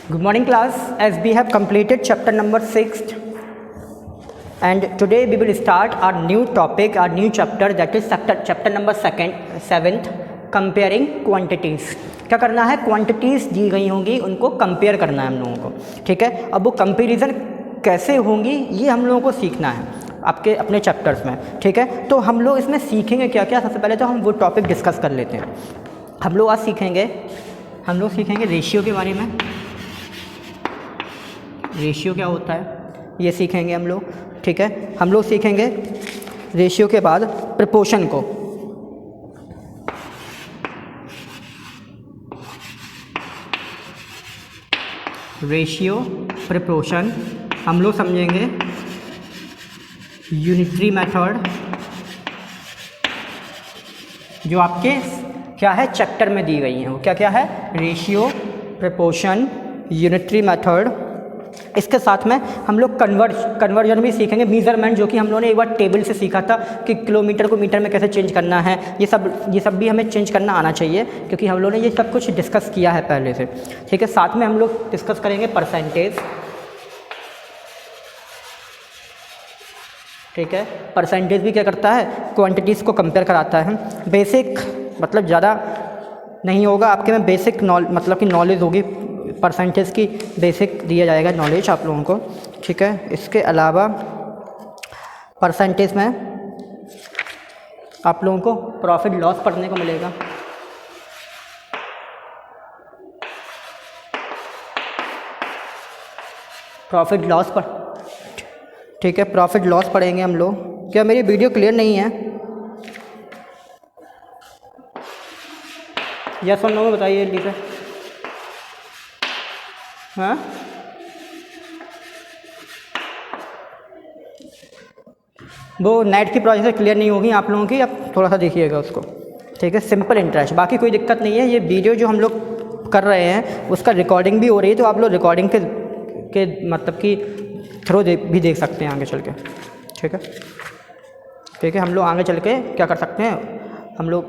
Good morning class, as we have completed chapter number 6 and today we will start our new topic, our new chapter, that is chapter number 7th, comparing quantities. क्या करना है, quantities दी गई होंगी उनको compare करना है हम लोगों को, ठीक है। अब वो कंपेरिजन कैसे होंगी ये हम लोगों को सीखना है आपके अपने चैप्टर्स में, ठीक है। तो हम लोग इसमें सीखेंगे क्या क्या। सबसे पहले तो हम वो टॉपिक डिस्कस कर लेते हैं। हम लोग आज सीखेंगे रेशियो के बारे में। रेशियो क्या होता है ये सीखेंगे हम लोग, ठीक है। हम लोग सीखेंगे रेशियो के बाद प्रपोर्शन को, रेशियो प्रपोर्शन हम लोग समझेंगे। यूनिटरी मेथड जो आपके क्या है चैप्टर में दी गई हैं, वो क्या क्या है, रेशियो, प्रपोर्शन, यूनिटरी मेथड। इसके साथ में हम लोग कन्वर्जन भी सीखेंगे, मेजरमेंट, जो कि हम लोगों ने एक बार टेबल से सीखा था कि किलोमीटर को मीटर में कैसे चेंज करना है। ये सब भी हमें चेंज करना आना चाहिए क्योंकि हम लोगों ने ये सब कुछ डिस्कस किया है पहले से, ठीक है। साथ में हम लोग डिस्कस करेंगे परसेंटेज, ठीक है। परसेंटेज भी क्या करता है, क्वांटिटीज़ को कंपेयर कराता है। बेसिक मतलब ज़्यादा नहीं होगा आपके में, बेसिक मतलब कि नॉलेज होगी, परसेंटेज की बेसिक दिया जाएगा नॉलेज आप लोगों को, ठीक है। इसके अलावा परसेंटेज में आप लोगों को प्रॉफिट लॉस पढ़ने को मिलेगा, प्रॉफिट लॉस पर, ठीक है। प्रॉफिट लॉस पढ़ेंगे हम लोग। क्या मेरी वीडियो क्लियर नहीं है? यस और नो में बताइए जल्दी से। हाँ, वो नेट की प्रोसेस क्लियर नहीं होगी आप लोगों की, अब थोड़ा सा देखिएगा उसको, ठीक है। सिंपल इंटरेस्ट, बाकी कोई दिक्कत नहीं है। ये वीडियो जो हम लोग कर रहे हैं उसका रिकॉर्डिंग भी हो रही है, तो आप लोग रिकॉर्डिंग के मतलब कि थ्रू भी देख सकते हैं आगे चल के, ठीक है, ठीक है। हम लोग आगे चल के क्या कर सकते हैं, हम लोग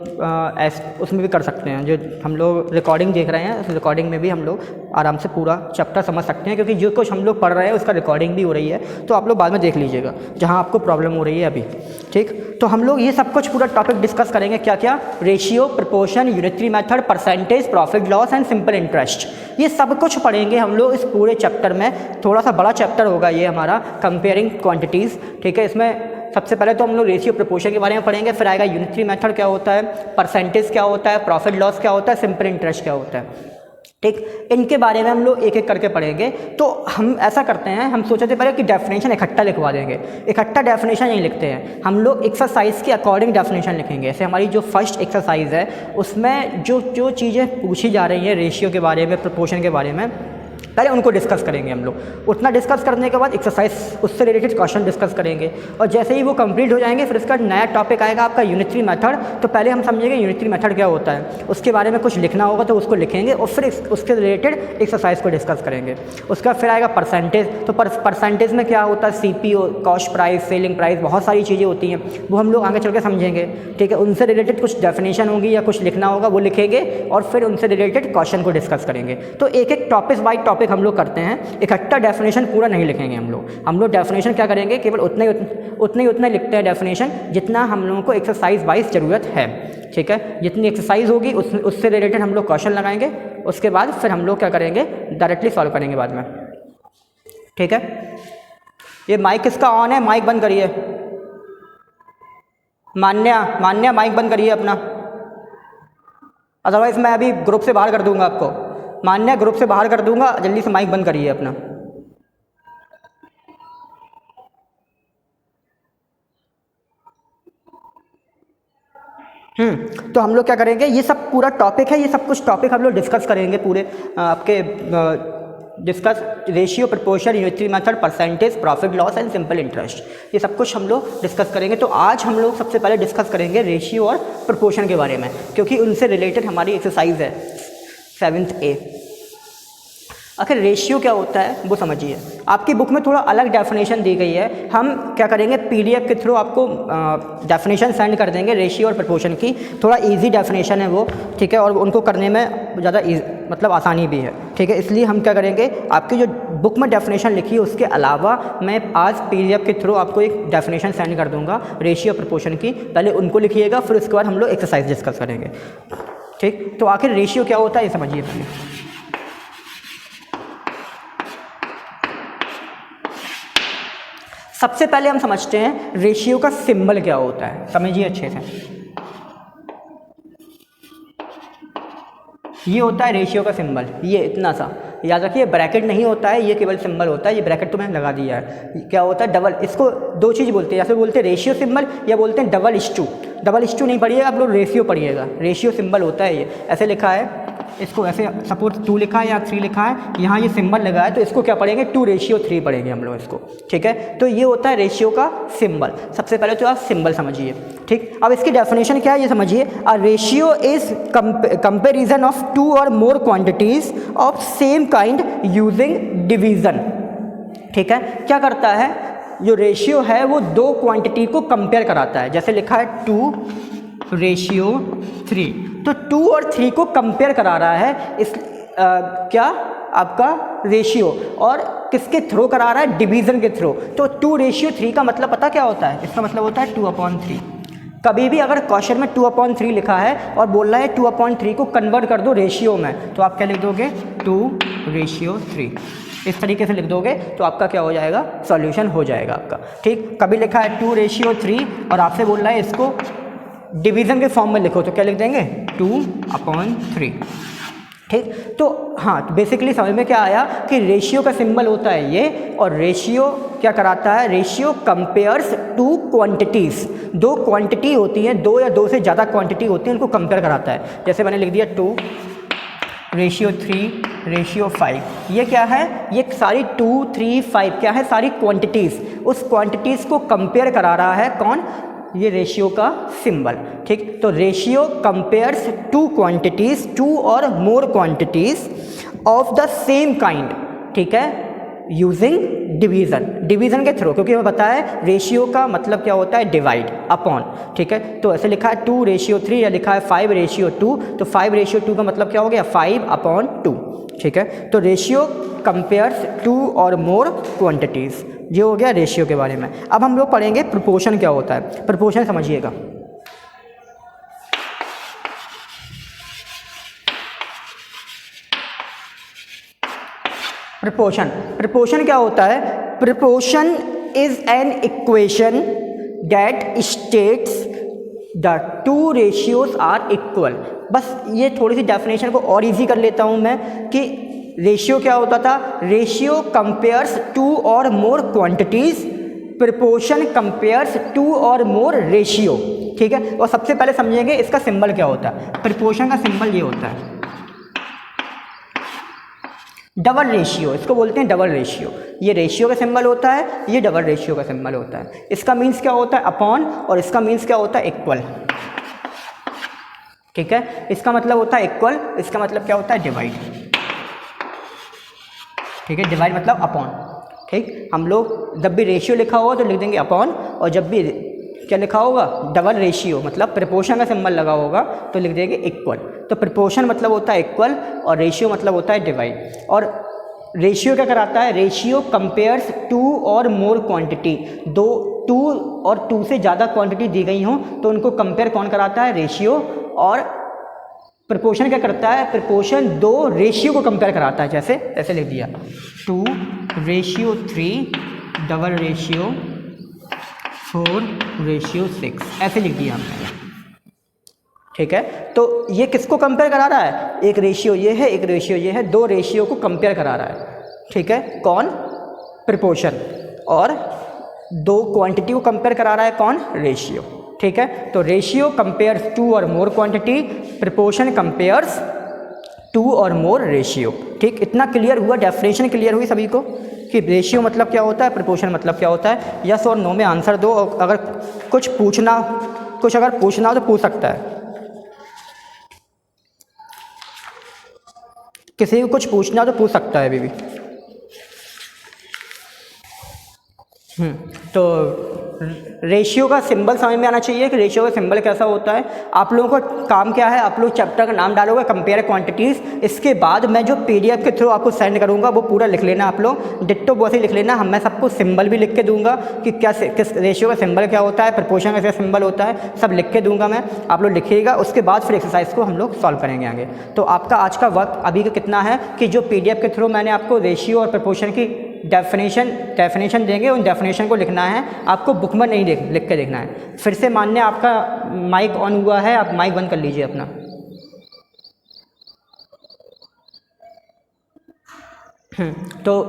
उसमें भी कर सकते हैं। जो हम लोग रिकॉर्डिंग देख रहे हैं उस रिकॉर्डिंग में भी हम लोग आराम से पूरा चैप्टर समझ सकते हैं, क्योंकि जो कुछ हम लोग पढ़ रहे हैं उसका रिकॉर्डिंग भी हो रही है, तो आप लोग बाद में देख लीजिएगा जहां आपको प्रॉब्लम हो रही है अभी, ठीक। तो हम लोग ये सब कुछ पूरा टॉपिक डिस्कस करेंगे, क्या क्या, ratio, proportion, unitary method, percentage, profit loss and simple interest. ये सब कुछ पढ़ेंगे हम लोग इस पूरे चैप्टर में। थोड़ा सा बड़ा चैप्टर होगा ये हमारा, कंपेयरिंग क्वान्टिटीज़, ठीक है। इसमें सबसे पहले तो हम लोग रेशियो प्रपोर्शन के बारे में पढ़ेंगे, फिर आएगा यूनिटरी मेथड क्या होता है, परसेंटेज क्या होता है, प्रॉफिट लॉस क्या होता है, सिंपल इंटरेस्ट क्या होता है, ठीक। इनके बारे में हम लोग एक एक करके पढ़ेंगे। तो हम ऐसा करते हैं, हम सोचे थे पहले कि डेफिनेशन इकट्ठा लिखवा देंगे। इकट्ठा डेफिनेशन नहीं लिखते हैं हम लोग, एक्सरसाइज के अकॉर्डिंग डेफिनेशन लिखेंगे। ऐसे हमारी जो फर्स्ट एक्सरसाइज है उसमें जो चीज़ें पूछी जा रही हैं रेशियो के बारे में, प्रपोर्शन के बारे में, पहले उनको डिस्कस करेंगे हम लोग। उतना डिस्कस करने के बाद एक्सरसाइज, उससे रिलेटेड क्वेश्चन डिस्कस करेंगे, और जैसे ही वो कंप्लीट हो जाएंगे फिर इसका नया टॉपिक आएगा आपका यूनिटरी मेथड। तो पहले हम समझेंगे यूनिटरी मेथड क्या होता है, उसके बारे में कुछ लिखना होगा तो उसको लिखेंगे, और फिर उसके रिलेटेड एक्सरसाइज को डिस्कस करेंगे। उसका फिर आएगा परसेंटेज। तो परसेंटेज में क्या होता है, CPO, cost price, selling price, बहुत सारी चीज़ें होती हैं, वो हम लोग आगे चल के समझेंगे, ठीक है। उनसे रिलेटेड कुछ डेफिनेशन होगी या कुछ लिखना होगा, वो लिखेंगे, और फिर उनसे रिलेटेड क्वेश्चन को डिस्कस करेंगे। तो एक एक टॉपिक बाई टॉपिक हम लोग करते हैं, इकट्ठा डेफिनेशन पूरा नहीं लिखेंगे हम लोग डेफिनेशन क्या करेंगे, केवल उतने लिखते हैं डेफिनेशन जितना हम लोगों को एक्सरसाइज वाइज ज़रूरत है, ठीक है। जितनी एक्सरसाइज होगी उससे रिलेटेड हम लोग क्वेश्चन लगाएंगे, उसके बाद फिर हम लोग क्या करेंगे, डायरेक्टली सॉल्व करेंगे बाद में, ठीक है। ये माइक किसका ऑन है, माइक बंद करिए। मान्या माइक बंद करिए अपना, अदरवाइज मैं अभी ग्रुप से बाहर कर दूंगा आपको। मान्या ग्रुप से बाहर कर दूंगा, जल्दी से माइक बंद करिए अपना। तो हम लोग क्या करेंगे, ये सब पूरा टॉपिक है, ये सब कुछ टॉपिक हम लोग डिस्कस करेंगे पूरे आपके discuss ratio, proportion, unitary method, percentage, profit loss and simple interest, ये सब कुछ हम लोग डिस्कस करेंगे। तो आज हम लोग सबसे पहले डिस्कस करेंगे रेशियो और प्रपोर्शन के बारे में, क्योंकि उनसे रिलेटेड हमारी एक्सरसाइज है 7th A। आखिर रेशियो क्या होता है वो समझिए। आपकी बुक में थोड़ा अलग डेफिनेशन दी गई है, हम क्या करेंगे PDF के थ्रू आपको डेफिनेशन सेंड कर देंगे रेशियो और प्रपोर्शन की। थोड़ा इजी डेफिनेशन है वो, ठीक है, और उनको करने में ज़्यादा मतलब आसानी भी है। ठीक है। इसलिए हम क्या करेंगे, आपकी जो बुक में डेफिनेशन लिखी है उसके अलावा मैं आज PDF के थ्रू आपको एक डेफिनेशन सेंड कर दूंगा रेशियो प्रपोर्शन की, पहले उनको लिखिएगा, फिर उसके बाद हम लोग एक्सरसाइज डिस्कस करेंगे। ठीक, तो आखिर रेशियो क्या होता है ये समझिए पहले। सबसे पहले हम समझते हैं रेशियो का सिंबल क्या होता है, समझिए अच्छे से। ये होता है रेशियो का सिंबल, ये इतना सा याद रखिए, ब्रैकेट नहीं होता है, ये केवल सिंबल होता है। ये ब्रैकेट तो मैंने लगा दिया है। क्या होता है डबल, इसको दो चीज़ बोलते हैं, या फिर बोलते हैं रेशियो सिंबल या बोलते हैं डबल इश्टू। डबल इश्टू नहीं पढ़िएगा आप लोग, रेशियो पढ़िएगा। रेशियो सिंबल होता है ये, ऐसे लिखा है, इसको ऐसे सपोज 2 लिखा है या 3 लिखा है, यहाँ ये सिंबल लगा है, तो इसको क्या पढ़ेंगे 2:3 पढ़ेंगे हम लोग इसको। ठीक है, तो ये होता है रेशियो का सिंबल। सबसे पहले तो आप सिंबल समझिए। ठीक, अब इसकी डेफिनेशन क्या है ये समझिए। A ratio is comparison of 2 और more quantities of same kind using division. ठीक है, क्या करता है, जो रेशियो है वो 2 क्वांटिटी को कंपेयर कराता है। जैसे लिखा है 2:3, तो 2 और 3 को कंपेयर करा रहा है इस क्या आपका रेशियो, और किसके थ्रू करा रहा है, डिवीज़न के थ्रू। तो 2:3 का मतलब पता क्या होता है, इसका मतलब होता है 2/3। कभी भी अगर क्वेश्चन में 2/3 लिखा है और बोल रहा है 2/3 को कन्वर्ट कर दो रेशियो में, तो आप क्या लिख दोगे 2:3, इस तरीके से लिख दोगे तो आपका क्या हो जाएगा, सॉल्यूशन हो जाएगा आपका। ठीक, कभी लिखा है 2:3 और आपसे बोल रहा है इसको डिवीज़न के फॉर्म में लिखो, तो क्या लिख देंगे 2/3। ठीक, तो हाँ, तो बेसिकली समझ में क्या आया कि रेशियो का सिंबल होता है ये, और रेशियो क्या कराता है, रेशियो कंपेयर्स 2 क्वांटिटीज़। 2 क्वांटिटी होती हैं, 2 या 2 से ज़्यादा क्वांटिटी होती है, उनको कंपेयर कराता है। जैसे मैंने लिख दिया 2:3:5, ये क्या है, ये सारी 2, 3, 5 क्या है, सारी क्वांटिटीज़। उस क्वांटिटीज़ को कंपेयर करा रहा है कौन, ये रेशियो का सिंबल। ठीक, तो रेशियो कंपेयर्स 2 क्वांटिटीज़, 2 और more quantities of the same kind. ठीक है, यूजिंग डिवीज़न, डिवीज़न के थ्रू, क्योंकि हमें पता है रेशियो का मतलब क्या होता है, डिवाइड अपॉन। ठीक है, तो ऐसे लिखा है 2:3 या लिखा है 5:2, तो 5:2 का मतलब क्या हो गया, 5/2। ठीक है, तो रेशियो कंपेयर्स 2 और मोर क्वांटिटीज़, ये हो गया रेशियो के बारे में। अब हम लोग पढ़ेंगे प्रोपोर्शन क्या होता है। प्रोपोर्शन समझिएगा। प्रोपोर्शन क्या होता है, proportion is an equation that states the 2 ratios are equal. बस ये थोड़ी सी डेफिनेशन को और इजी कर लेता हूँ मैं कि रेशियो क्या होता था, रेशियो कंपेयर्स 2 और मोर क्वांटिटीज, प्रोपोर्शन कंपेयर्स 2 और मोर रेशियो। ठीक है, और सबसे पहले समझेंगे इसका सिंबल क्या होता है। प्रोपोर्शन का सिंबल ये होता है डबल रेशियो, इसको बोलते हैं डबल रेशियो। ये रेशियो का सिंबल होता है, ये डबल रेशियो का सिंबल होता है। इसका मीन्स क्या होता है, अपॉन, और इसका मीन्स क्या होता है, इक्वल। ठीक है, इसका मतलब होता है इक्वल, इसका मतलब क्या होता है, डिवाइड। ठीक है, डिवाइड मतलब अपॉन। ठीक, हम लोग जब भी रेशियो लिखा होगा तो लिख देंगे अपॉन, और जब भी क्या लिखा होगा, डबल रेशियो मतलब प्रोपोर्शन का सिंबल लगा होगा तो लिख देंगे इक्वल। तो प्रोपोर्शन मतलब होता है इक्वल और रेशियो मतलब होता है डिवाइड। और रेशियो क्या कराता है, रेशियो कंपेयर्स 2 और मोर क्वांटिटी, 2 और 2 से ज़्यादा क्वांटिटी दी गई हों तो उनको कंपेयर कौन कराता है, रेशियो। और प्रोपोर्शन क्या करता है, प्रोपोर्शन 2 रेशियो को कंपेयर कराता है। जैसे ऐसे लिख दिया 2:3, डबल रेशियो 4:6, ऐसे लिख दिया हमने। ठीक है, तो ये किसको कंपेयर करा रहा है, एक रेशियो ये है, एक रेशियो ये है, 2 रेशियो को कंपेयर करा रहा है। ठीक है, कौन, प्रोपोर्शन, और 2 क्वांटिटी को कंपेयर करा रहा है कौन, रेशियो। ठीक है, तो रेशियो कंपेयर्स 2 और मोर क्वांटिटी, प्रोपोर्शन कंपेयर्स 2 और मोर रेशियो। ठीक, इतना क्लियर हुआ, डेफिनेशन क्लियर हुई सभी को कि रेशियो मतलब क्या होता है, प्रोपोर्शन मतलब क्या होता है। यस और नो में आंसर दो, और अगर कुछ अगर पूछना हो तो पूछ सकता है, किसी को कुछ पूछना हो तो पूछ सकता है अभी भी। तो रेशियो का सिंबल समझ में आना चाहिए कि रेशियो का सिंबल कैसा होता है। आप लोगों का काम क्या है, आप लोग चैप्टर का नाम डालोगे कंपेयर क्वांटिटीज़, इसके बाद मैं जो PDF के थ्रू आपको सेंड करूँगा वो पूरा लिख लेना आप लोग, डिट्टो वैसे ही लिख लेना। मैं सबको सिंबल भी लिख के दूंगा कि क्या किस रेशियो का सिंबल क्या होता है, प्रपोर्शन का क्या सिंबल होता है, सब लिख के दूंगा मैं, आप लोग लिखिएगा। उसके बाद फिर एक्सरसाइज को हम लोग सॉल्व करेंगे आगे। तो आपका आज का वक्त अभी का कितना है कि जो PDF के थ्रू मैंने आपको रेशियो और प्रपोर्शन की डेफिनेशन देंगे, उन डेफिनेशन को लिखना है आपको, बुक में नहीं लिख के देखना है। फिर से मान्य आपका माइक ऑन हुआ है, आप माइक बंद कर लीजिए अपना। तो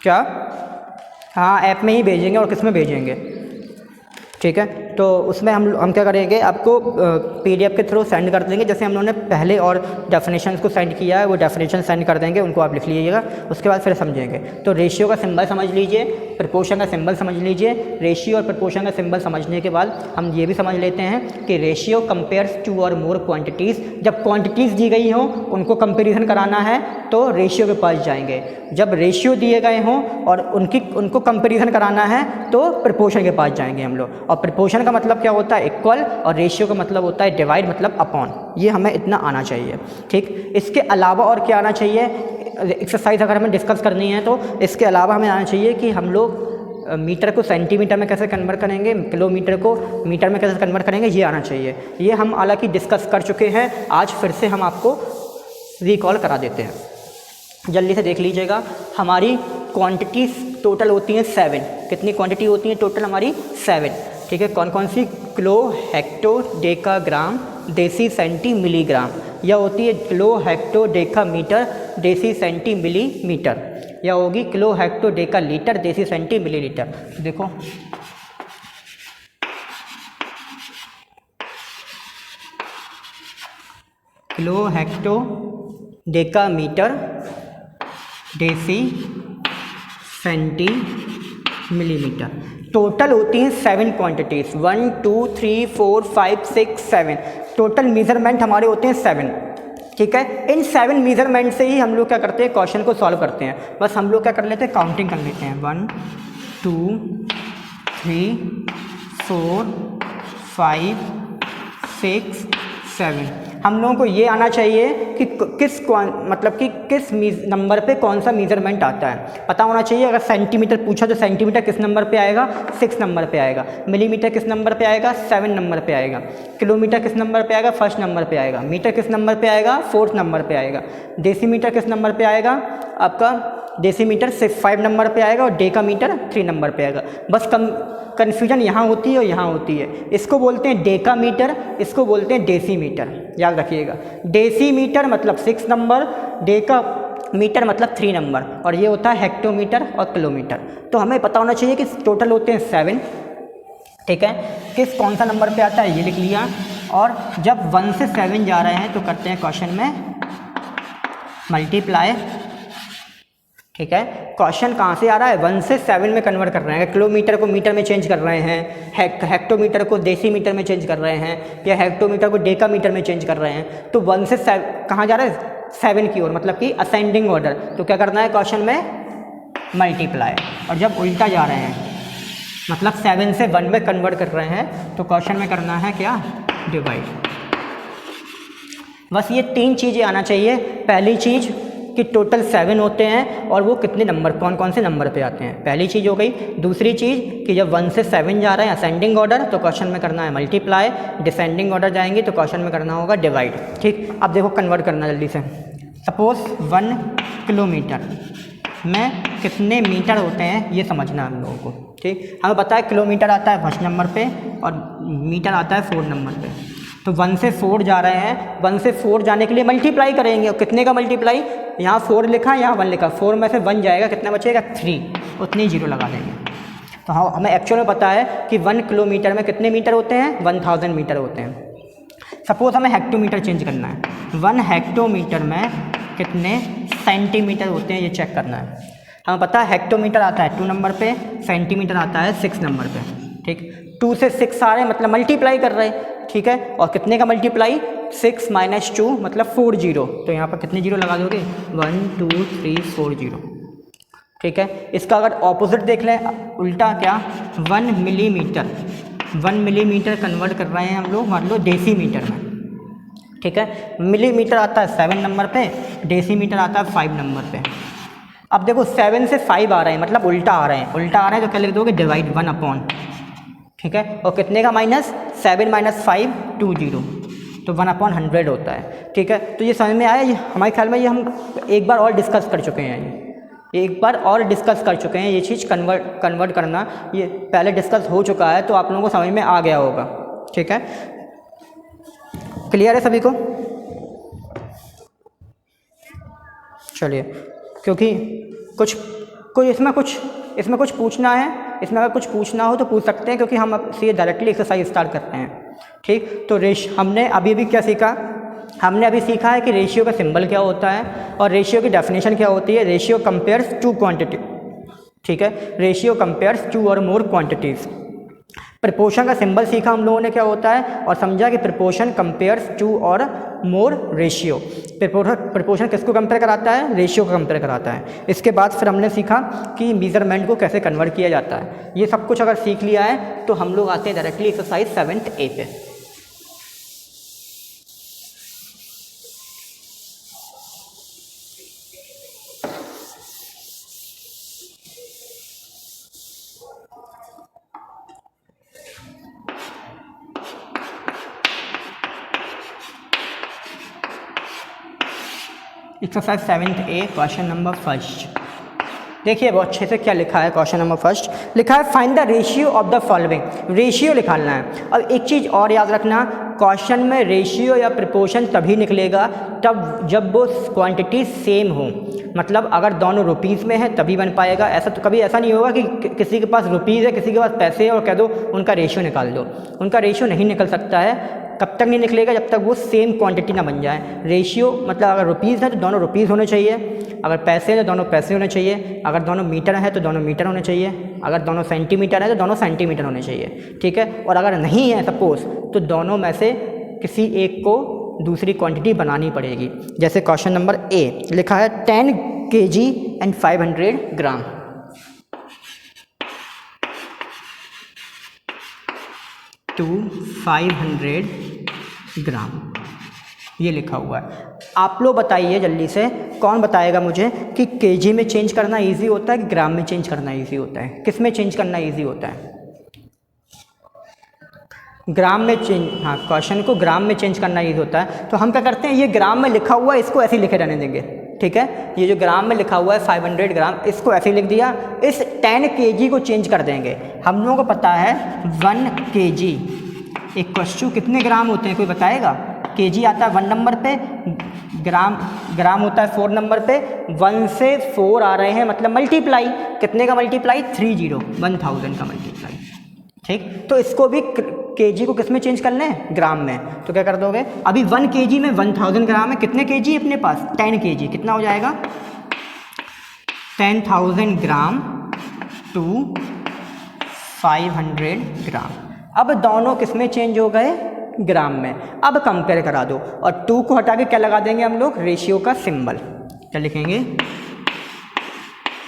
क्या, हाँ ऐप में ही भेजेंगे और किस में भेजेंगे, ठीक है। तो उसमें हम क्या करेंगे, आपको PDF के थ्रू सेंड कर देंगे, जैसे हम लोगों ने पहले और डेफिनेशंस को सेंड किया है, वो डेफिनेशन सेंड कर देंगे, उनको आप लिख लीजिएगा। उसके बाद फिर समझेंगे। तो रेशियो का सिंबल समझ लीजिए, प्रपोर्शन का सिंबल समझ लीजिए। रेशियो और प्रपोर्शन का सिंबल समझने के बाद हम ये भी समझ लेते हैं कि रेशियो कंपेयर्स 2 और मोर क्वांटिटीज़। जब क्वांटिटीज़ दी गई हों उनको कंपेरिजन कराना है तो रेशियो के पास जाएंगे, जब रेशियो दिए गए हों और उनको कंपेरिजन कराना है तो प्रपोर्शन के पास जाएंगे हम लोग। और प्रपोर्शन का मतलब क्या होता है, इक्वल, और रेशियो का मतलब होता है डिवाइड, मतलब अपॉन। ये हमें इतना आना चाहिए, ठीक। इसके अलावा और क्या आना चाहिए, एक्सरसाइज अगर हमें डिस्कस करनी है तो इसके अलावा हमें आना चाहिए कि हम लोग मीटर को सेंटीमीटर में कैसे कन्वर्ट करेंगे, किलोमीटर को मीटर में कैसे कन्वर्ट करेंगे, ये आना चाहिए। ये हम हालांकि डिस्कस कर चुके हैं, आज फिर से हम आपको रिकॉल करा देते हैं। जल्दी से देख लीजिएगा, हमारी क्वांटिटीज़ टोटल होती हैं 7। कितनी क्वांटिटी होती है टोटल हमारी? 7, ठीक है। कौन कौन सी? Kilo, hecto, deca, gram, deci, centi, milligram. यह होती है kilo, hecto, deca, metre, deci, centi, millimetre. यह होगी kilo, hecto, deca, litre, deci, centi, millilitre. देखो kilo, hecto, deca, metre, deci, centi, millimetre. Total होती हैं 7 क्वांटिटीज़, 1 2 3 4 5 6 7। टोटल मेज़रमेंट हमारे होते हैं 7, ठीक है। इन 7 मेज़रमेंट से ही हम लोग क्या करते हैं, क्वेश्चन को सॉल्व करते हैं। बस हम लोग क्या कर लेते हैं, काउंटिंग कर लेते हैं, 1 2 3 4 5 6 7। हम लोगों को ये आना चाहिए कि किस नंबर पे कौन सा मेज़रमेंट आता है, पता होना चाहिए। अगर सेंटीमीटर पूछा तो सेंटीमीटर किस नंबर पे आएगा, 6 नंबर पे आएगा। मिलीमीटर किस नंबर पे आएगा, 7 नंबर पे आएगा। किलोमीटर किस नंबर पे आएगा, 1st नंबर पे आएगा। मीटर किस नंबर पे आएगा, 4th नंबर पे आएगा। डेसीमीटर किस नंबर पे आएगा, आपका डेसीमीटर 5 नंबर पे आएगा, और डेकामीटर 3 नंबर पे आएगा। बस कन्फ्यूजन यहाँ होती है और यहाँ होती है। इसको बोलते हैं डेकामीटर, इसको बोलते हैं डेसीमीटर, याद रखिएगा। डेसीमीटर मतलब 6 नंबर, डेकामीटर मतलब 3 नंबर, और ये होता है हेक्टोमीटर और किलोमीटर। तो हमें पता होना चाहिए कि टोटल होते हैं 7, ठीक है। कौन सा नंबर पे आता है ये लिख लिया। और जब 1 से 7 जा रहे हैं तो करते हैं क्वेश्चन में मल्टीप्लाई, ठीक है। क्वेश्चन कहाँ से आ रहा है, 1 से 7 में कन्वर्ट कर रहे हैं। किलोमीटर को मीटर में चेंज कर रहे हैं, हेक्टोमीटर को डेसीमीटर में चेंज कर रहे हैं, या हेक्टोमीटर को डेकामीटर में चेंज कर रहे हैं। तो 1 से 7 कहाँ जा रहा है, 7 की ओर, मतलब कि असेंडिंग ऑर्डर। तो क्या करना है क्वेश्चन में, मल्टीप्लाई। और जब उल्टा जा रहे हैं मतलब 7 से 1 में कन्वर्ट कर रहे हैं तो क्वेश्चन में करना है क्या, डिवाइड। बस ये 3 चीज़ें आना चाहिए। पहली चीज़ कि टोटल 7 होते हैं और वो कितने नंबर, कौन कौन से नंबर पे आते हैं, पहली चीज़ हो गई। दूसरी चीज़ कि जब 1 से 7 जा रहे हैं असेंडिंग ऑर्डर तो क्वेश्चन में करना है मल्टीप्लाई, डिसेंडिंग ऑर्डर जाएंगे तो क्वेश्चन में करना होगा डिवाइड, ठीक। अब देखो कन्वर्ट करना जल्दी से। सपोज 1 किलोमीटर में कितने मीटर होते हैं ये समझना हम लोगों को, ठीक। हमें पता है किलोमीटर आता है 1st नंबर पे और मीटर आता है 4th नंबर पे। तो 1 से 4 जा रहे हैं, 1 से 4 जाने के लिए मल्टीप्लाई करेंगे। और कितने का मल्टीप्लाई, यहाँ 4 लिखा, यहाँ 1 लिखा, 4 में से 1 जाएगा, कितना बचेगा 3, उतनी 0 लगा देंगे। तो हाँ, हमें एक्चुअल में पता है कि 1 किलोमीटर में कितने मीटर होते हैं, 1000 मीटर होते हैं। सपोज हमें हेक्टोमीटर चेंज करना है, 1 हेक्टोमीटर में कितने सेंटीमीटर होते हैं ये चेक करना है। हमें पता है हेक्टोमीटर आता है 2 नंबर पे, सेंटीमीटर आता है 6 नंबर पे, ठीक। 2 से 6 आ रहे हैं मतलब मल्टीप्लाई कर रहे हैं, ठीक है। और कितने का मल्टीप्लाई, 6 - 2 मतलब 4 0। तो यहाँ पर कितने 0 लगा दोगे, 1 2 3 4 0। ठीक है। इसका अगर ऑपोजिट देख लें, उल्टा क्या, 1 मिलीमीटर, 1 मिलीमीटर कन्वर्ट कर रहे हैं हम लोग मान लो डेसीमीटर में, ठीक है। मिलीमीटर आता है 7 नंबर पे, डेसीमीटर आता है 5 नंबर पे। अब देखो 7 से 5 आ रहे हैं, मतलब उल्टा आ रहे हैं, उल्टा आ रहे हैं तो क्या लिख दोगे, डिवाइड 1 अपॉन, ठीक है। और कितने का माइनस, 7 माइनस 5 20, तो 1/100 होता है, ठीक है। तो ये समझ में आया, ये हमारे ख्याल में ये हम एक बार और डिस्कस कर चुके हैं, एक बार और डिस्कस कर चुके हैं ये चीज़, कन्वर्ट करना ये पहले डिस्कस हो चुका है, तो आप लोगों को समझ में आ गया होगा, ठीक है। क्लियर है सभी को? चलिए, क्योंकि कुछ इसमें कुछ पूछना है, इसमें अगर कुछ पूछना हो तो पूछ सकते हैं, क्योंकि हम अब सीधे डायरेक्टली एक्सरसाइज स्टार्ट करते हैं, ठीक। तो हमने अभी भी क्या सीखा, हमने अभी सीखा है कि रेशियो का सिंबल क्या होता है और रेशियो की डेफिनेशन क्या होती है। रेशियो कंपेयर्स टू क्वांटिटी, ठीक है, रेशियो कंपेयर्स टू और मोर क्वांटिटीज़। प्रपोर्शन का सिंबल सीखा हम लोगों ने क्या होता है, और समझा कि प्रपोर्शन कंपेयर्स टू और मोर रेशियो। प्रपोर्शन किसको कंपेयर कराता है, रेशियो को कंपेयर कराता है। इसके बाद फिर हमने सीखा कि मेजरमेंट को कैसे कन्वर्ट किया जाता है। ये सब कुछ अगर सीख लिया है तो हम लोग आते हैं डायरेक्टली एक्सरसाइज 7th A पे। Exercise 7th A question number first. देखिए बहुत अच्छे से क्या लिखा है। क्वेश्चन नंबर फर्स्ट लिखा है find the ratio of the following. Ratio निकालना है। अब एक चीज़ और याद रखना, क्वेश्चन में रेशियो या प्रपोर्शन तभी निकलेगा तब जब वो क्वांटिटी सेम हो। मतलब अगर दोनों रुपीज़ में है तभी बन पाएगा। ऐसा तो कभी ऐसा नहीं होगा कि किसी के पास रुपीज़ है किसी के पास पैसे है और कह दो उनका रेशियो निकाल दो। उनका रेशियो नहीं निकल सकता है। कब तक नहीं निकलेगा, जब तक वो सेम क्वांटिटी ना बन जाए। रेशियो मतलब अगर रुपीज़ है तो दोनों रुपीज़ होने चाहिए, अगर पैसे हैं तो दोनों पैसे होने चाहिए, अगर दोनों मीटर है तो दोनों मीटर होने चाहिए, अगर दोनों सेंटीमीटर है तो दोनों सेंटीमीटर होने चाहिए, ठीक है। और अगर नहीं है सपोज तो दोनों में से किसी एक को दूसरी क्वांटिटी बनानी पड़ेगी। जैसे क्वेश्चन नंबर ए लिखा है 10 kg एंड 500 ग्राम। टू 500 ग्राम ये लिखा हुआ है। आप लोग बताइए जल्दी से, कौन बताएगा मुझे कि केजी में चेंज करना इजी होता है कि ग्राम में चेंज करना इजी होता है? किस में चेंज करना इजी होता है? ग्राम में चेंज, हाँ, क्वेश्चन को ग्राम में चेंज करना इजी होता है। तो हम क्या करते हैं, ये ग्राम में लिखा हुआ है इसको ऐसे ही लिखे रहने देंगे, ठीक है। ये जो ग्राम में लिखा हुआ है 500 ग्राम इसको ऐसे ही लिख दिया। इस 10 kg को चेंज कर देंगे। हम लोगों को पता है 1 kg इक्वल कितने ग्राम होते हैं, कोई बताएगा? केजी आता है 1 नंबर पे, ग्राम होता है 4 नंबर पे। 1 से 4 आ रहे हैं मतलब मल्टीप्लाई, कितने का मल्टीप्लाई? 30, 1000 का मल्टीप्लाई, ठीक। तो इसको भी केजी को किस में चेंज कर लें? ग्राम में। तो क्या कर दोगे, अभी 1 kg में 1000 ग्राम है, कितने केजी अपने पास? 10 kg। कितना हो जाएगा? 10,000 ग्राम टू 500 ग्राम। अब दोनों किस में चेंज हो गए? ग्राम में। अब कंपेयर करा दो और 2 को हटा के क्या लगा देंगे हम लोग? रेशियो का सिंबल। क्या लिखेंगे?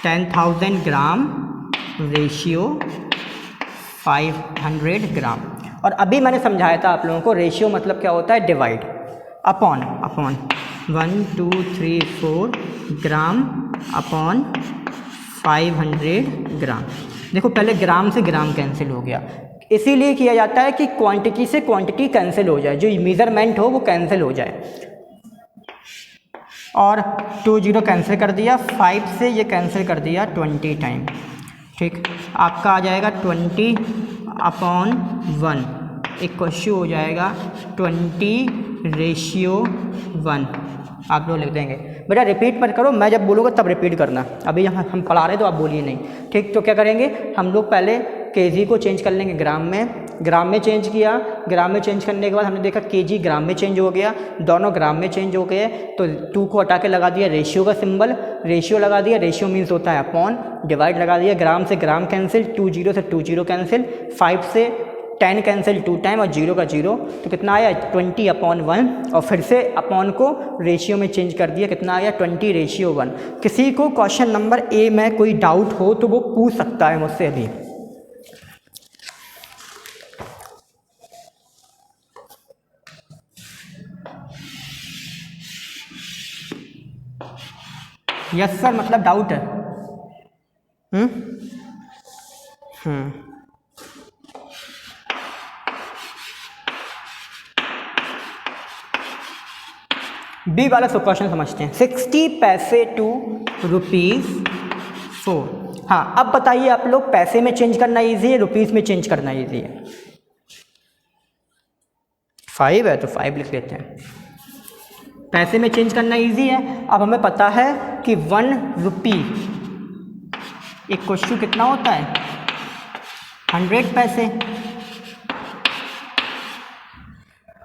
10,000 ग्राम रेशियो 500 ग्राम। और अभी मैंने समझाया था आप लोगों को रेशियो मतलब क्या होता है? डिवाइड अपॉन 1 2 3 4 ग्राम अपॉन 500 ग्राम। देखो पहले ग्राम से ग्राम कैंसिल हो गया, इसीलिए किया जाता है कि क्वांटिटी से क्वांटिटी कैंसिल हो जाए, जो मेजरमेंट हो वो कैंसिल हो जाए। और 2 0 कैंसिल कर दिया, 5 से ये कैंसिल कर दिया 20 टाइम, ठीक। आपका आ जाएगा 20/1 इक्वल हो जाएगा 20/1। आप लोग लिख देंगे। बेटा रिपीट मत करो, मैं जब बोलूँगा तब रिपीट करना। अभी हम पढ़ा रहे हैं तो आप बोलिए नहीं, ठीक। तो क्या करेंगे हम लोग, पहले केजी को चेंज कर लेंगे ग्राम में। ग्राम में चेंज किया, ग्राम में चेंज करने के बाद हमने देखा केजी ग्राम में चेंज हो गया, दोनों ग्राम में चेंज हो गए। तो 2 को हटा के लगा दिया रेशियो का सिंबल, रेशियो लगा दिया। रेशियो मीन्स होता है अपॉन, डिवाइड लगा दिया। ग्राम से ग्राम कैंसिल, 2 0 से 2 0 कैंसिल, 5 से 10 कैंसिल 2 टाइम और 0 का 0, तो कितना आया 20/1, और फिर से अपॉन को रेशियो में चेंज कर दिया, कितना आया 20:1। किसी को क्वेश्चन नंबर ए में कोई डाउट हो तो वो पूछ सकता है मुझसे अभी। यस सर मतलब डाउट है। बी वाला सब क्वेश्चन समझते हैं। 60 पैसे टू ₹4। हाँ अब बताइए आप लोग, पैसे में चेंज करना इजी है, रुपीस में चेंज करना इजी है? 5 है तो 5 लिख लेते हैं। पैसे में चेंज करना इजी है। अब हमें पता है कि 1 रुपी इक्वल टू कितना होता है 100 पैसे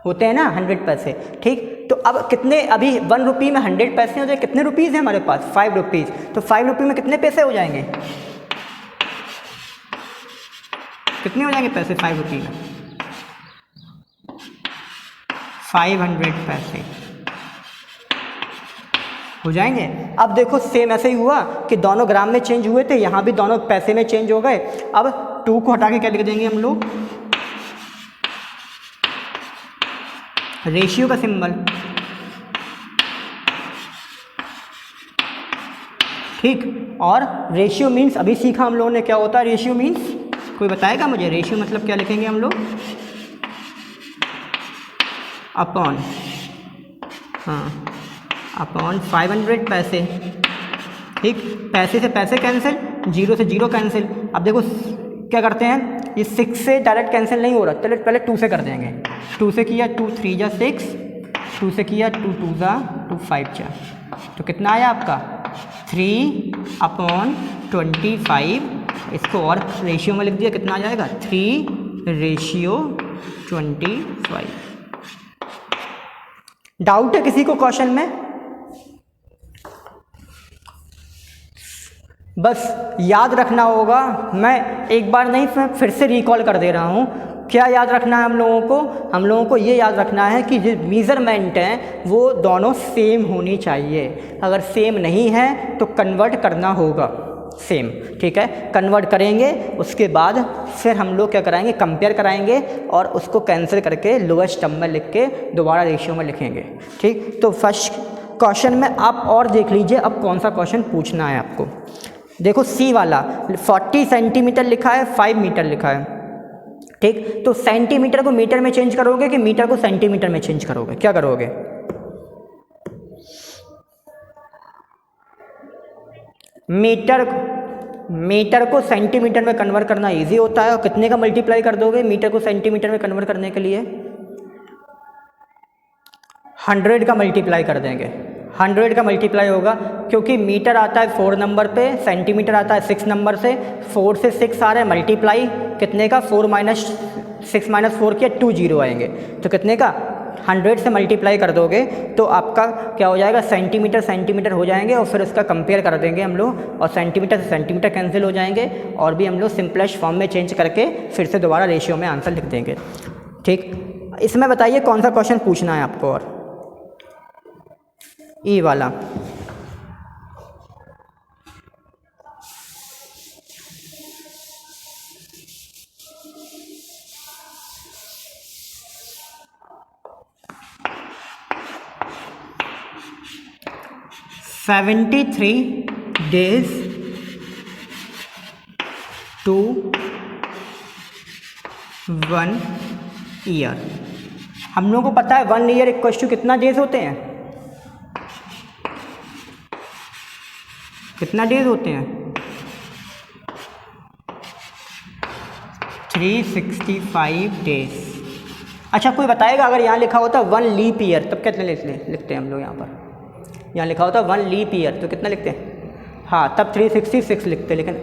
होते हैं ना, 100 पैसे। ठीक, तो अब कितने, अभी 1 रुपी में 100 पैसे हो जाए, कितने रुपीज़ हैं हमारे पास 5 रुपीज़, तो 5 रुपी में कितने पैसे हो जाएंगे, कितने हो जाएंगे पैसे 5 रुपी में? 500 पैसे हो जाएंगे। अब देखो सेम ऐसे ही हुआ कि दोनों ग्राम में चेंज हुए थे, यहाँ भी दोनों पैसे में चेंज हो गए। अब 2 को हटा के क्या लिख देंगे हम लोग, रेशियो का सिंबल। ठीक, और रेशियो मीन्स अभी सीखा हम लोगों ने क्या होता है रेशियो मीन्स, कोई बताएगा मुझे रेशियो मतलब क्या लिखेंगे हम लोग? अपॉन, हाँ अपॉन 500 पैसे। ठीक, पैसे से पैसे कैंसिल, 0 से 0 कैंसिल। अब देखो क्या करते हैं, ये 6 से डायरेक्ट कैंसिल नहीं हो रहा, चलो पहले 2 से कर देंगे। 2 से किया 2 3 जा 6, 2 से किया 2 2 जा 2 5 जा, तो कितना आया आपका 3/25। इसको और रेशियो में लिख दिया, कितना आ जाएगा 3/25। डाउट है किसी को क्वेश्चन में? बस याद रखना होगा, मैं एक बार नहीं मैं फिर से रिकॉल कर दे रहा हूँ। क्या याद रखना है हम लोगों को? हम लोगों को ये याद रखना है कि जो मेज़रमेंट हैं वो दोनों सेम होनी चाहिए। अगर सेम नहीं है तो कन्वर्ट करना होगा सेम। ठीक है, कन्वर्ट करेंगे, उसके बाद फिर हम लोग क्या कराएंगे, कंपेयर कराएंगे और उसको कैंसिल करके लोएस्ट टर्म में लिख के दोबारा रेशियो में लिखेंगे। ठीक, तो फर्स्ट क्वेश्चन में आप और देख लीजिए अब कौन सा क्वेश्चन पूछना है आपको। देखो सी वाला 40 सेंटीमीटर लिखा है, 5 मीटर लिखा है। ठीक, तो सेंटीमीटर को मीटर में चेंज करोगे कि मीटर को सेंटीमीटर में चेंज करोगे, क्या करोगे? मीटर को सेंटीमीटर में कन्वर्ट करना इजी होता है। और कितने का मल्टीप्लाई कर दोगे मीटर को सेंटीमीटर में कन्वर्ट करने के लिए? 100 का मल्टीप्लाई कर देंगे। 100 का मल्टीप्लाई होगा, क्योंकि मीटर आता है 4 नंबर पे, सेंटीमीटर आता है 6 नंबर से। 4 से 6 आ रहा है, मल्टीप्लाई कितने का 4 - 6 - 4 किया 2 0 आएंगे, तो कितने का 100 से मल्टीप्लाई कर दोगे तो आपका क्या हो जाएगा, सेंटीमीटर सेंटीमीटर हो जाएंगे। और फिर उसका कंपेयर कर देंगे हम लोग, और सेंटीमीटर से सेंटीमीटर कैंसिल हो जाएंगे, और भी हम लोग सिंपलेस्ट फॉर्म में चेंज करके फिर से दोबारा रेशियो में आंसर लिख देंगे। ठीक, इसमें बताइए कौन सा क्वेश्चन पूछना है आपको? और ई वाला (73 days to 1 year। हम लोगों को पता है 1 ईयर इक्वल टू कितना डेज होते हैं, कितना डेज होते हैं 365 डेज। अच्छा कोई बताएगा अगर यहाँ लिखा होता 1 लीप ईयर तब कितने लिखते हैं हम लोग? यहाँ पर यहाँ लिखा होता 1 लीप ईयर तो कितना लिखते हैं? हाँ तब 366 लिखते, लेकिन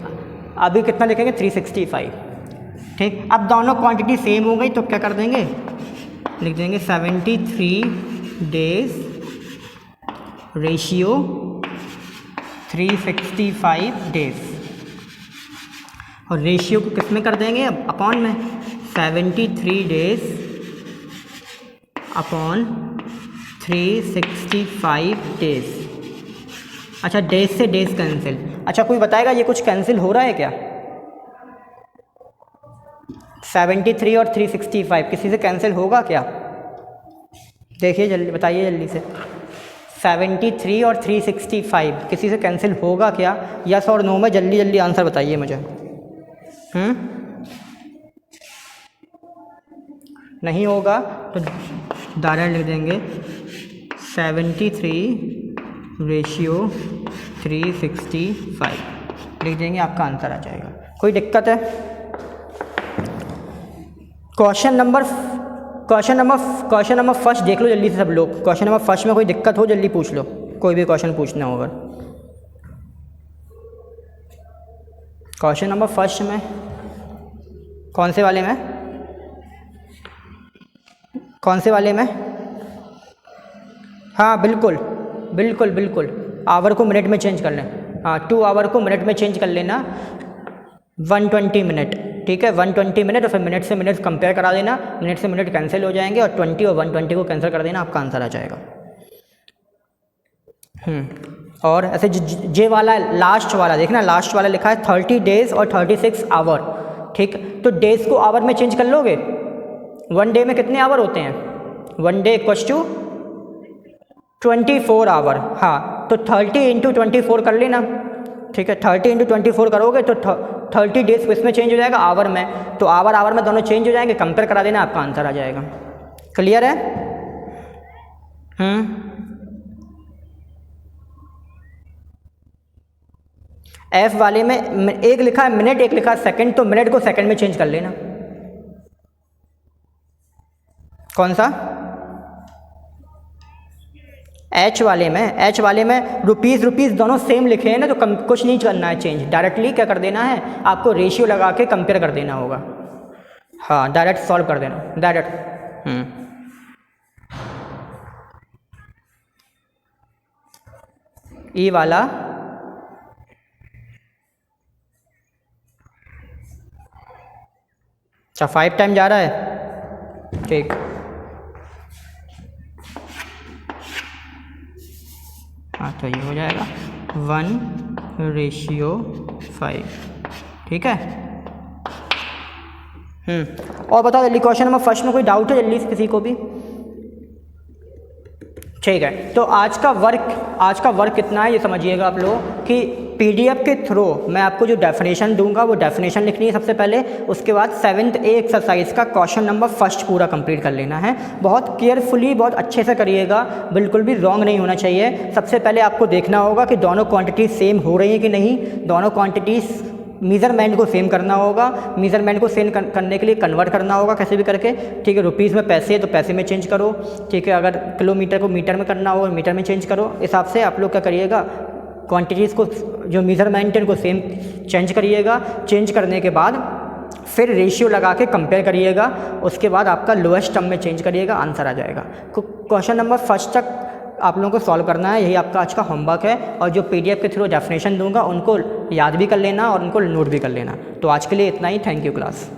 अभी कितना लिखेंगे 365। ठीक, अब दोनों क्वांटिटी सेम हो गई तो क्या कर देंगे, लिख देंगे 73 डेज रेशियो 365 डेज, और रेशियो को किस में कर देंगे अब, अपॉन में। 73 days अपॉन 365 डेज। अच्छा, डेज से डेज कैंसिल। अच्छा, कोई बताएगा ये कुछ कैंसिल हो रहा है क्या? 73 और 365 किसी से कैंसिल होगा क्या? देखिए जल्दी बताइए, जल्दी से। 73 और 365 किसी से कैंसिल होगा क्या? यस और नो में जल्दी जल्दी आंसर बताइए मुझे। नहीं होगा तो डायरेक्ट लिख देंगे 73 रेशियो 365 लिख देंगे, आपका आंसर आ जाएगा। कोई दिक्कत है? क्वेश्चन नंबर फर्स्ट देख लो जल्दी से सब लोग। क्वेश्चन नंबर फर्स्ट में कोई दिक्कत हो जल्दी पूछ लो, कोई भी क्वेश्चन पूछना हो अगर। क्वेश्चन नंबर फर्स्ट में कौन से वाले में? हाँ बिल्कुल बिल्कुल बिल्कुल, आवर को मिनट में चेंज कर लें। हाँ, 2 आवर को मिनट में चेंज कर लेना, 120 मिनट। ठीक है, 120 मिनट और फिर मिनट से मिनट कंपेयर करा देना, मिनट से मिनट कैंसिल हो जाएंगे और 20 और 120 को कैंसिल कर देना, आपका आंसर आ जाएगा। और ऐसे जे वाला लास्ट वाला देखना, लास्ट वाला लिखा है 30 डेज और 36 आवर। ठीक, तो डेज को आवर में चेंज कर लोगे। 1 डे में कितने आवर होते हैं? 1 डे इक्वल्स टू 24 आवर। हाँ, तो 30 इंटू 24 कर लेना। ठीक है, 30 इंटू 24 करोगे तो 30 डेज इसमें चेंज हो जाएगा आवर में, तो आवर में दोनों चेंज हो जाएंगे, कंपेयर करा देना, आपका आंसर आ जाएगा। क्लियर है? एफ वाले में एक लिखा है मिनट, एक लिखा है सेकंड, तो मिनट को सेकंड में चेंज कर लेना। कौन सा? एच वाले में रुपीज़ दोनों सेम लिखे हैं ना, तो कुछ नहीं करना है चेंज, डायरेक्टली क्या कर देना है, आपको रेशियो लगा के कंपेयर कर देना होगा। हाँ, डायरेक्ट सॉल्व कर देना, डायरेक्ट। ई वाला अच्छा 5 टाइम जा रहा है। ठीक, हाँ तो ये हो जाएगा 1:5। ठीक है। और बताओ जल्दी, क्वेश्चन नंबर फर्स्ट में कोई डाउट है जल्दी से किसी को भी? ठीक है, तो आज का वर्क कितना है ये समझिएगा आप लोग कि पीडीएफ के थ्रू मैं आपको जो डेफिनेशन दूंगा वो डेफिनेशन लिखनी है सबसे पहले, उसके बाद 7th A एक्सरसाइज का क्वेश्चन नंबर फर्स्ट पूरा कंप्लीट कर लेना है। बहुत केयरफुली, बहुत अच्छे से करिएगा, बिल्कुल भी रॉन्ग नहीं होना चाहिए। सबसे पहले आपको देखना होगा कि दोनों क्वांटिटीज़ सेम हो रही हैं कि नहीं, दोनों क्वांटिटीज़ मीज़रमेंट को सेम करना होगा, मीज़रमेंट को सेम करने के लिए कन्वर्ट करना होगा कैसे भी करके। ठीक है, रुपीज़ में पैसे है तो पैसे में चेंज करो। ठीक है, अगर किलोमीटर को मीटर में करना हो मीटर में चेंज करो। इस हिसाब से आप लोग क्या करिएगा, क्वांटिटीज़ को जो मीज़रमेंट है उनको सेम चेंज करिएगा। चेंज करने के बाद फिर रेशियो लगा के कंपेयर करिएगा, उसके बाद आपका लोएस्ट टर्म में चेंज करिएगा, आंसर आ जाएगा। क्वेश्चन नंबर फर्स्ट तक आप लोगों को सॉल्व करना है, यही आपका आज का होमवर्क है। और जो पीडीएफ के थ्रू डेफिनेशन दूंगा उनको याद भी कर लेना और उनको नोट भी कर लेना। तो आज के लिए इतना ही, थैंक यू क्लास।